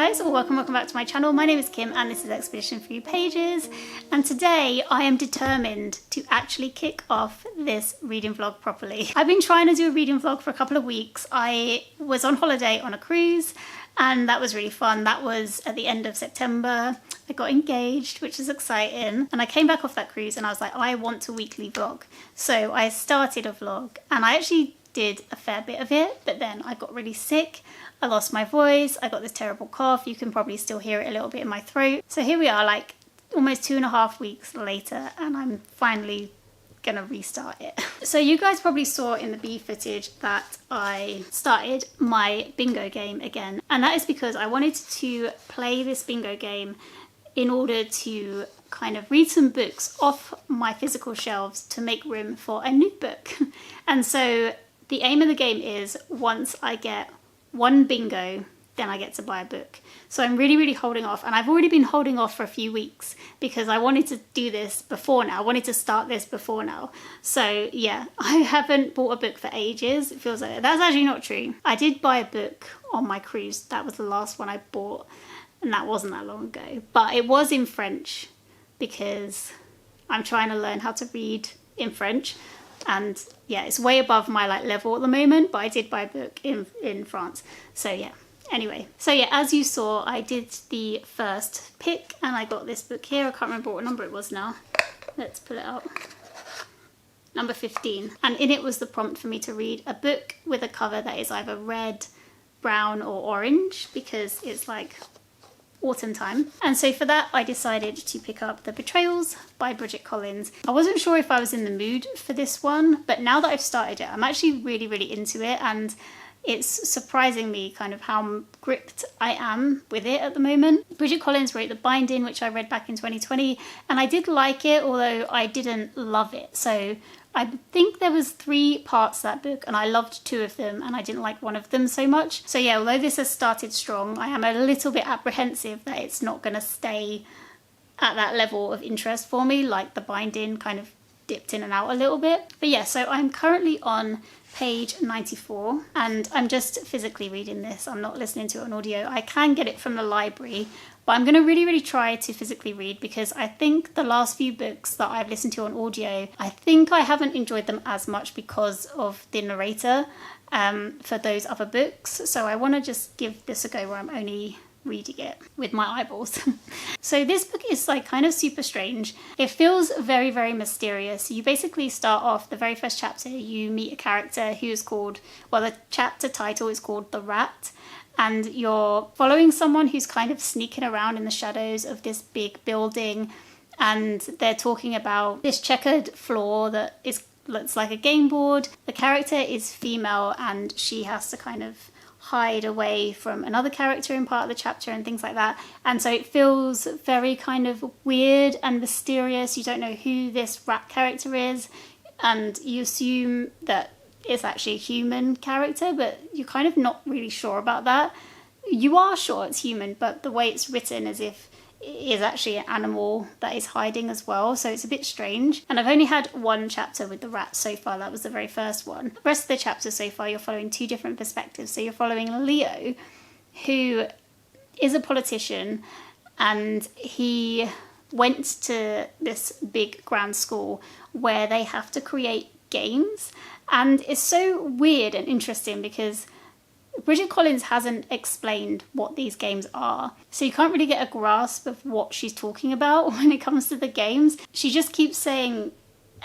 guys, or welcome back to my channel. My name is Kim and this is Expedition Through Pages, and today I am determined to actually kick off this reading vlog properly. I've been trying to do a reading vlog for a couple of weeks. I was on holiday on a cruise and that was really fun. That was at the end of September. I got engaged, which is exciting, and I came back off that cruise and I was like, I want a weekly vlog. So I started a vlog and I actually did a fair bit of it, but then I got really sick. I lost my voice, I got this terrible cough. You can probably still hear it a little bit in my throat. So here we are, like almost 2.5 weeks later, and I'm finally gonna restart it. So you guys probably saw in the B footage that I started my bingo game again, and that is because I wanted to play this bingo game in order to kind of read some books off my physical shelves to make room for a new book. And so the aim of the game is once I get one bingo, then I get to buy a book. So I'm really holding off, and I've already been holding off for a few weeks because I wanted to do this before now. I wanted to start this before now. So yeah, I haven't bought a book for ages. It feels like it. That's actually not true. I did buy a book on my cruise. That was the last one I bought, and that wasn't that long ago. But it was in French because I'm trying to learn how to read in French. And yeah, it's way above my level at the moment, but I did buy a book in France. So yeah, anyway. So yeah, as you saw, I did the first pick and I got this book here. I can't remember what number it was now. Let's pull it out. Number 15. And in it was the prompt for me to read a book with a cover that is either red, brown or orange, because it's like autumn time. And so for that I decided to pick up The Betrayals by Bridget. I wasn't sure if I was in the mood for this one, but now that I've started it, I'm actually really into it, and it's surprising me kind of how gripped I am with it at the moment. Bridget Collins wrote The Binding, which I read back in 2020, and I did like it, although I didn't love it. So I think there was 3 parts to that book and I loved 2 of them and I didn't like one of them so much. So yeah, although this has started strong, I am a little bit apprehensive that it's not going to stay at that level of interest for me, like The Binding kind of dipped in and out a little bit. But yeah, so I'm currently on page 94 and I'm just physically reading this. I'm not listening to it on audio. I can get it from the library, but I'm going to really try to physically read, because I think the last few books that I've listened to on audio, I think I haven't enjoyed them as much because of the narrator for those other books. So I want to just give this a go where I'm only reading it with my eyeballs. So this book is like kind of super strange. It feels very mysterious. You basically start off the very first chapter, you meet a character who is called, well, the chapter title is called The Rat, and you're following someone who's kind of sneaking around in the shadows of this big building, and they're talking about this checkered floor that looks like a game board. The character is female and she has to kind of hide away from another character in part of the chapter and things like that, and so it feels very kind of weird and mysterious. You don't know who this rat character is, and you assume that it's actually a human character, but you're kind of not really sure about that. You are sure it's human, but the way it's written as if it is actually an animal that is hiding as well, so it's a bit strange. And I've only had 1 chapter with the rat so far. That was the very first one. The rest of the chapters so far, you're following 2 different perspectives. So you're following Leo, who is a politician, and he went to this big grand school where they have to create games. And it's so weird and interesting because Bridget Collins hasn't explained what these games are, so you can't really get a grasp of what she's talking about when it comes to the games. She just keeps saying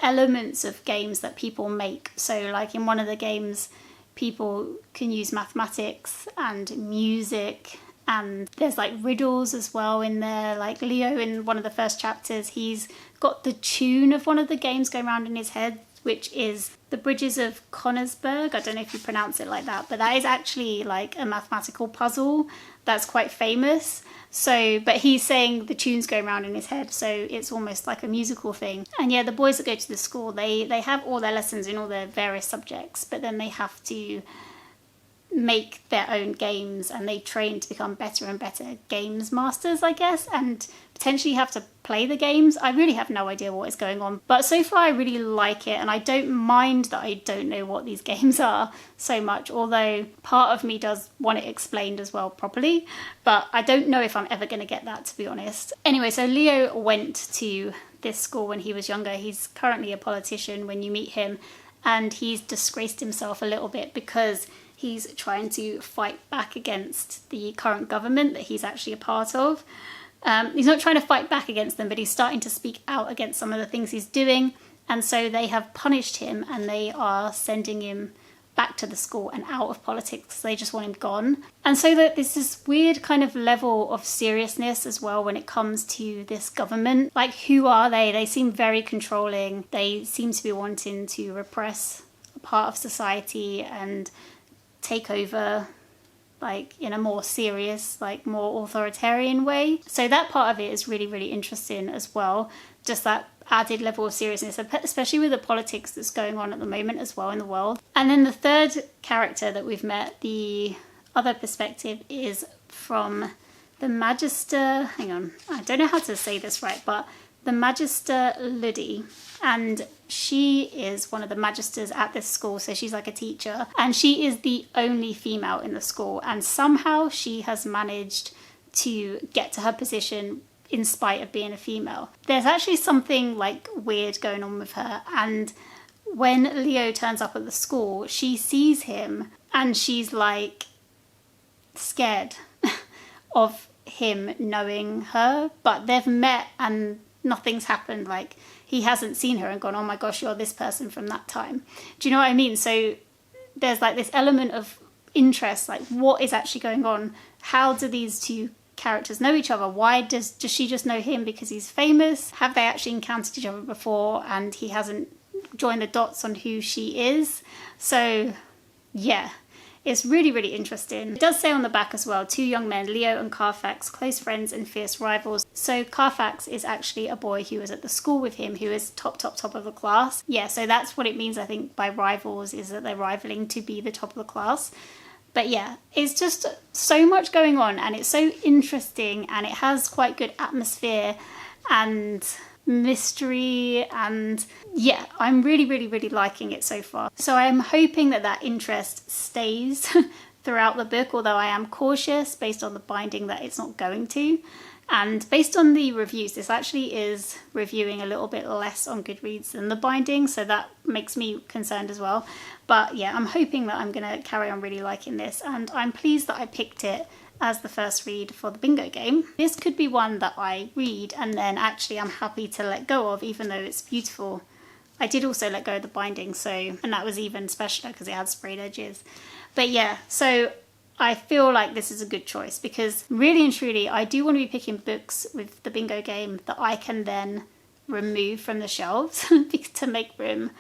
elements of games that people make. So like in one of the games, people can use mathematics and music, and there's like riddles as well in there. Like Leo in one of the first chapters, he's got the tune of one of the games going around in his head, which is The Bridges of Konigsberg. I don't know if you pronounce it like that, but that is actually like a mathematical puzzle that's quite famous. So, but he's saying the tunes go around in his head, so it's almost like a musical thing. And yeah, the boys that go to the school, they have all their lessons in all their various subjects, but then they have to make their own games, and they train to become better and better games masters, I guess, and potentially have to play the games. I really have no idea what is going on, but so far I really like it, and I don't mind that I don't know what these games are so much, although part of me does want it explained as well properly, but I don't know if I'm ever going to get that, to be honest. Anyway, so Leo went to this school when he was younger. He's currently a politician when you meet him, and he's disgraced himself a little bit because he's trying to fight back against the current government that he's actually a part of. He's not trying to fight back against them, but he's starting to speak out against some of the things he's doing. And so they have punished him, and they are sending him back to the school and out of politics. They just want him gone. And so that there's this weird kind of level of seriousness as well when it comes to this government. Like, who are they? They seem very controlling. They seem to be wanting to repress a part of society and take over, like, in a more serious, like, more authoritarian way. So that part of it is really, really interesting as well. Just that added level of seriousness, especially with the politics that's going on at the moment as well in the world. And then the third character that we've met, the other perspective, is from the Magister, hang on, I don't know how to say this right, but the Magister Luddy. And she is one of the magisters at this school, so she's like a teacher, and she is the only female in the school, and somehow she has managed to get to her position in spite of being a female. There's actually something like weird going on with her, and when Leo turns up at the school, she sees him and she's like scared of him knowing her, but they've met and nothing's happened. Like, he hasn't seen her and gone, oh my gosh, you're this person from that time. Do you know what I mean? So there's like this element of interest, like what is actually going on? How do these two characters know each other? Why does she just know him because he's famous? Have they actually encountered each other before and he hasn't joined the dots on who she is? So yeah, it's really, really interesting. It does say on the back as well, two young men, Leo and Carfax, close friends and fierce rivals. So Carfax is actually a boy who was at the school with him, who is top of the class. Yeah, so that's what it means, I think, by rivals, is that they're rivaling to be the top of the class. But yeah, it's just so much going on, and it's so interesting, and it has quite good atmosphere and mystery, and yeah, I'm really, really, really liking it so far. So I'm hoping that that interest stays throughout the book, although I am cautious based on the binding that it's not going to. And based on the reviews, this actually is reviewing a little bit less on Goodreads than the binding, so that makes me concerned as well. But yeah, I'm hoping that I'm going to carry on really liking this, and I'm pleased that I picked it as the first read for the bingo game. This could be one that I read and then actually I'm happy to let go of, even though it's beautiful. I did also let go of the binding, and that was even specialer because it had sprayed edges. But yeah, so I feel like this is a good choice, because really and truly I do want to be picking books with the bingo game that I can then remove from the shelves to make room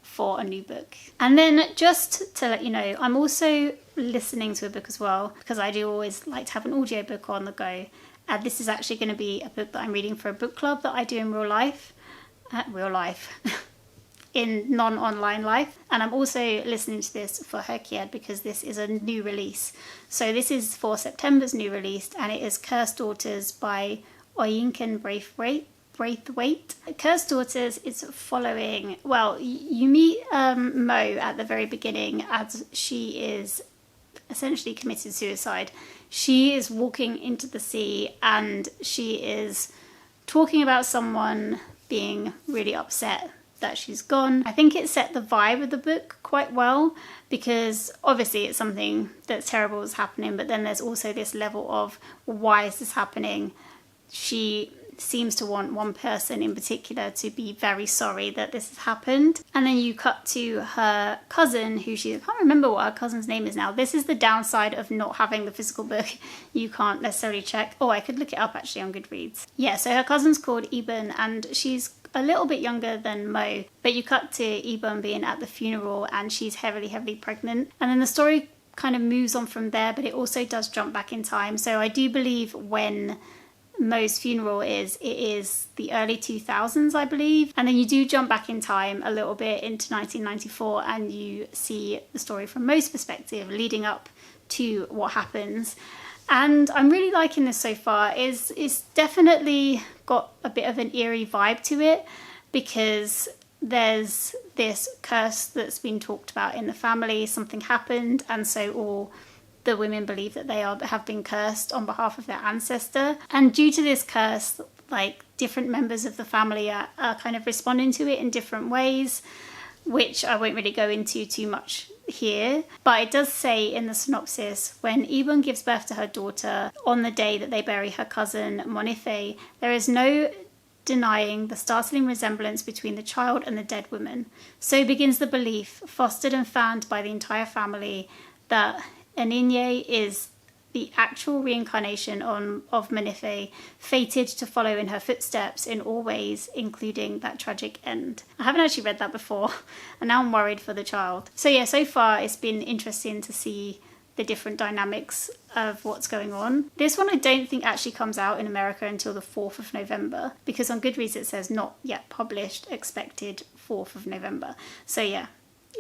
for a new book. And then just to let you know, I'm also listening to a book as well, because I do always like to have an audiobook on the go. And this is actually going to be a book that I'm reading for a book club that I do in real life. In non-online life. And I'm also listening to this for Herkiad because this is a new release. So this is for September's new release, and it is Cursed Daughters by Oyinkan Braithwaite. Cursed Daughters is following, well, you meet Mo at the very beginning as she is essentially committed suicide. She is walking into the sea and she is talking about someone being really upset that she's gone. I think it set the vibe of the book quite well, because obviously it's something that's terrible is happening, but then there's also this level of, why is this happening? She seems to want one person in particular to be very sorry that this has happened. And then you cut to her cousin, I can't remember what her cousin's name is now. This is the downside of not having the physical book. You can't necessarily check. Oh, I could look it up actually on Goodreads. Yeah, so her cousin's called Eben, and she's a little bit younger than Mo, but you cut to Eben being at the funeral and she's heavily pregnant. And then the story kind of moves on from there, but it also does jump back in time. So I do believe when most funeral is, it is the early 2000s, I believe. And then you do jump back in time a little bit into 1994 and you see the story from Mo's perspective leading up to what happens. And I'm really liking this so far. It's definitely got a bit of an eerie vibe to it, because there's this curse that's been talked about in the family. Something happened, and so all the women believe that they have been cursed on behalf of their ancestor. And due to this curse, like, different members of the family are kind of responding to it in different ways, which I won't really go into too much here. But it does say in the synopsis, when Ebon gives birth to her daughter on the day that they bury her cousin Monife, there is no denying the startling resemblance between the child and the dead woman. So begins the belief, fostered and fanned by the entire family, that Eninye is the actual reincarnation of Monife, fated to follow in her footsteps in all ways, including that tragic end. I haven't actually read that before, and now I'm worried for the child. So yeah, so far it's been interesting to see the different dynamics of what's going on. This one I don't think actually comes out in America until the 4th of November, because on Goodreads it says not yet published, expected 4th of November. So yeah,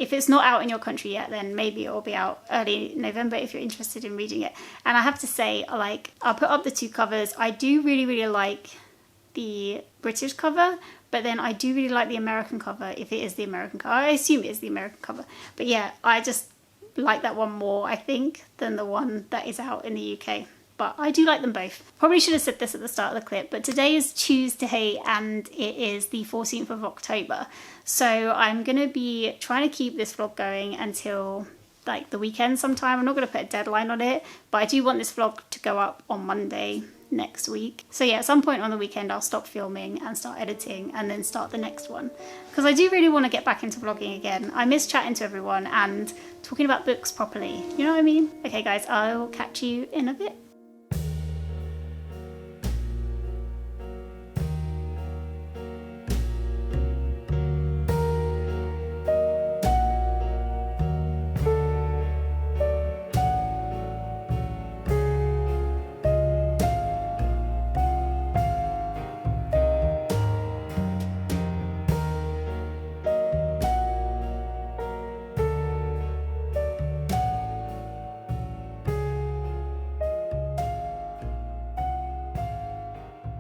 if it's not out in your country yet, then maybe it'll be out early November if you're interested in reading it. And I have to say, like, I'll put up the two covers. I do really, really like the British cover, but then I do really like the American cover, if it is the American cover. I assume it is the American cover. But yeah, I just like that one more, I think, than the one that is out in the UK. But I do like them both. Probably should have said this at the start of the clip, but today is Tuesday and it is the 14th of October. So I'm going to be trying to keep this vlog going until like the weekend sometime. I'm not going to put a deadline on it, but I do want this vlog to go up on Monday next week. So yeah, at some point on the weekend I'll stop filming and start editing and then start the next one, because I do really want to get back into vlogging again. I miss chatting to everyone and talking about books properly, you know what I mean? Okay guys, I'll catch you in a bit.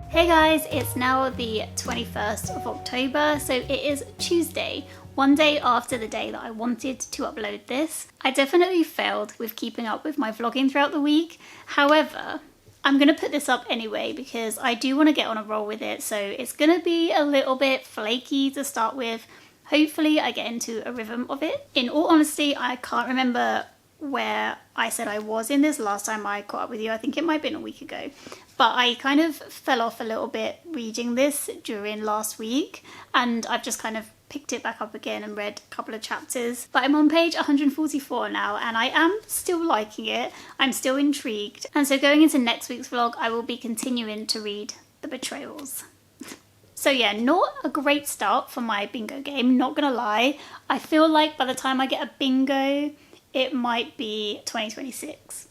Hey guys, it's now the 21st of October, so it is Tuesday, one day after the day that I wanted to upload this. I definitely failed with keeping up with my vlogging throughout the week. However, I'm going to put this up anyway because I do want to get on a roll with it, so it's going to be a little bit flaky to start with. Hopefully I get into a rhythm of it. In all honesty, I can't remember where I said I was in this last time I caught up with you. I think it might have been a week ago. But I kind of fell off a little bit reading this during last week, and I've just kind of picked it back up again and read a couple of chapters. But I'm on page 144 now, and I am still liking it. I'm still intrigued. And so going into next week's vlog, I will be continuing to read the Betrayals. So yeah, not a great start for my bingo game, not gonna lie. I feel like by the time I get a bingo, it might be 2026.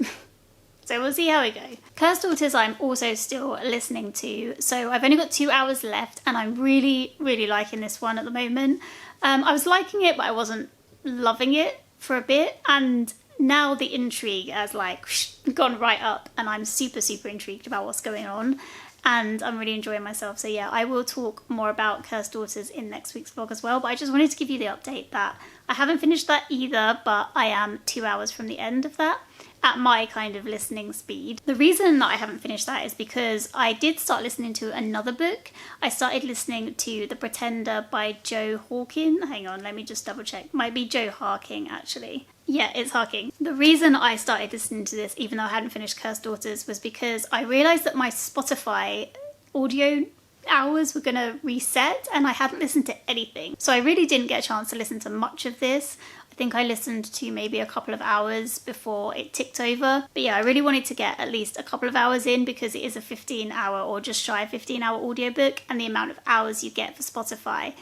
So we'll see how we go. Cursed Daughters I'm also still listening to, so I've only got 2 hours left and I'm really, really liking this one at the moment. I was liking it, but I wasn't loving it for a bit, and now the intrigue has like gone right up and I'm super, super intrigued about what's going on. And I'm really enjoying myself. So yeah, I will talk more about Cursed Daughters in next week's vlog as well, but I just wanted to give you the update that I haven't finished that either, but I am 2 hours from the end of that at my kind of listening speed. The reason that I haven't finished that is because I did start listening to another book. I started listening to The Pretender by Jo Harkin. Hang on, let me just double check. Might be Jo Harkin actually. Yeah, it's Harkin. The reason I started listening to this, even though I hadn't finished Cursed Daughters, was because I realised that my Spotify audio hours were going to reset and I hadn't listened to anything. So I really didn't get a chance to listen to much of this. I think I listened to maybe a couple of hours before it ticked over. But yeah, I really wanted to get at least a couple of hours in because it is a 15-hour or just shy of 15-hour audiobook, and the amount of hours you get for Spotify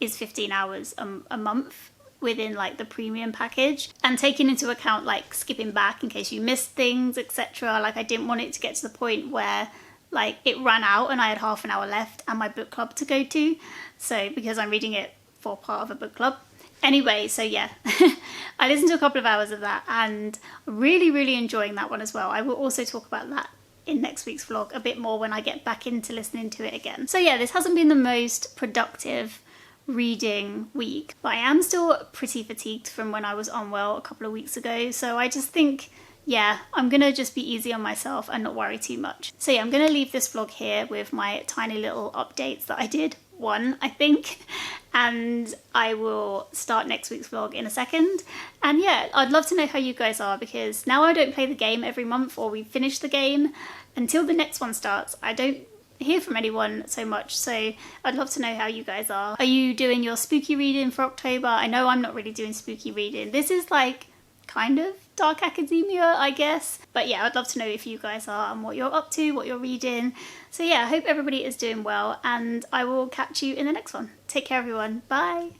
is 15 hours a month within like the premium package, and taking into account like skipping back in case you missed things, etc. Like I didn't want it to get to the point where like it ran out and I had half an hour left and my book club to go to. So because I'm reading it for part of a book club. Anyway, so yeah, I listened to a couple of hours of that and really enjoying that one as well. I will also talk about that in next week's vlog a bit more when I get back into listening to it again. So yeah, this hasn't been the most productive reading week, but I am still pretty fatigued from when I was unwell a couple of weeks ago. So I just think, yeah, I'm gonna just be easy on myself and not worry too much. So yeah, I'm gonna leave this vlog here with my tiny little updates that I did. One, I think, and I will start next week's vlog in a second. And yeah, I'd love to know how you guys are, because now I don't play the game every month, or we finish the game until the next one starts. I don't hear from anyone so much, so I'd love to know how you guys are. Are you doing your spooky reading for October? I know I'm not really doing spooky reading. This is like kind of dark academia, I guess. But yeah, I'd love to know if you guys are and what you're up to, what you're reading. So yeah, I hope everybody is doing well, and I will catch you in the next one. Take care, everyone. Bye.